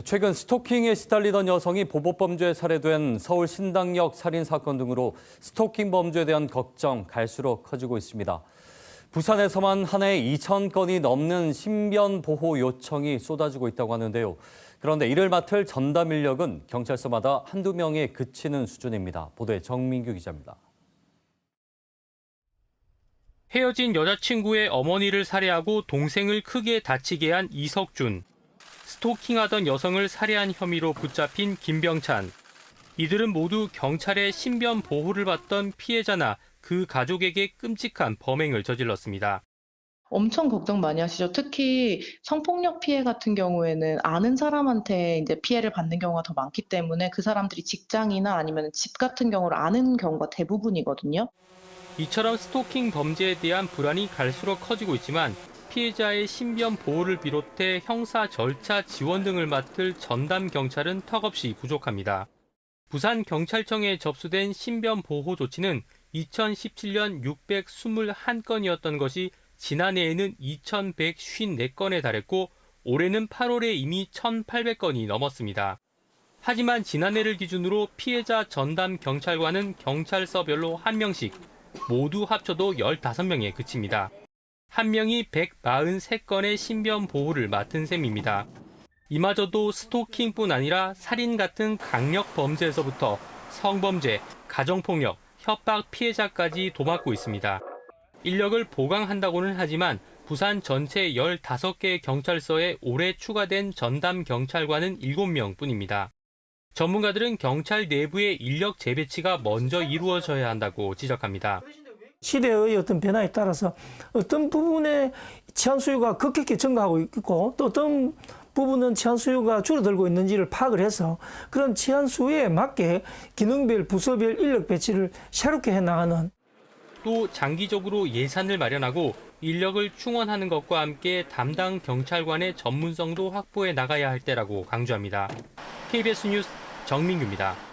최근 스토킹에 시달리던 여성이 보복범죄에 살해된 서울 신당역 살인 사건 등으로 스토킹 범죄에 대한 걱정 갈수록 커지고 있습니다. 부산에서만 한 해에 2,000건이 넘는 신변 보호 요청이 쏟아지고 있다고 하는데요. 그런데 이를 맡을 전담 인력은 경찰서마다 한두 명에 그치는 수준입니다. 보도에 정민규 기자입니다. 헤어진 여자친구의 어머니를 살해하고 동생을 크게 다치게 한 이석준. 스토킹하던 여성을 살해한 혐의로 붙잡힌 김병찬. 이들은 모두 경찰의 신변 보호를 받던 피해자나 그 가족에게 끔찍한 범행을 저질렀습니다. 엄청 걱정 많이 하시죠. 특히 성폭력 피해 같은 경우에는 아는 사람한테 이제 피해를 받는 경우가 더 많기 때문에 그 사람들이 직장이나 아니면 집 같은 경우를 아는 경우가 대부분이거든요. 이처럼 스토킹 범죄에 대한 불안이 갈수록 커지고 있지만 피해자의 신변 보호를 비롯해 형사 절차 지원 등을 맡을 전담 경찰은 턱없이 부족합니다. 부산경찰청에 접수된 신변 보호 조치는 2017년 621건이었던 것이 지난해에는 2,154건에 달했고 올해는 8월에 이미 1,800건이 넘었습니다. 하지만 지난해를 기준으로 피해자 전담 경찰관은 경찰서별로 1명씩, 모두 합쳐도 15명에 그칩니다. 한 명이 143건의 신변 보호를 맡은 셈입니다. 이마저도 스토킹뿐 아니라 살인 같은 강력 범죄에서부터 성범죄, 가정폭력, 협박 피해자까지 도맡고 있습니다. 인력을 보강한다고는 하지만 부산 전체 15개 경찰서에 올해 추가된 전담 경찰관은 7명뿐입니다. 전문가들은 경찰 내부의 인력 재배치가 먼저 이루어져야 한다고 지적합니다. 시대의 어떤 변화에 따라서 어떤 부분에 치안 수요가 급격히 증가하고 있고 또 어떤 부분은 치안 수요가 줄어들고 있는지를 파악을 해서 그런 치안 수요에 맞게 기능별, 부서별 인력 배치를 새롭게 해나가는. 또 장기적으로 예산을 마련하고 인력을 충원하는 것과 함께 담당 경찰관의 전문성도 확보해 나가야 할 때라고 강조합니다. KBS 뉴스 정민규입니다.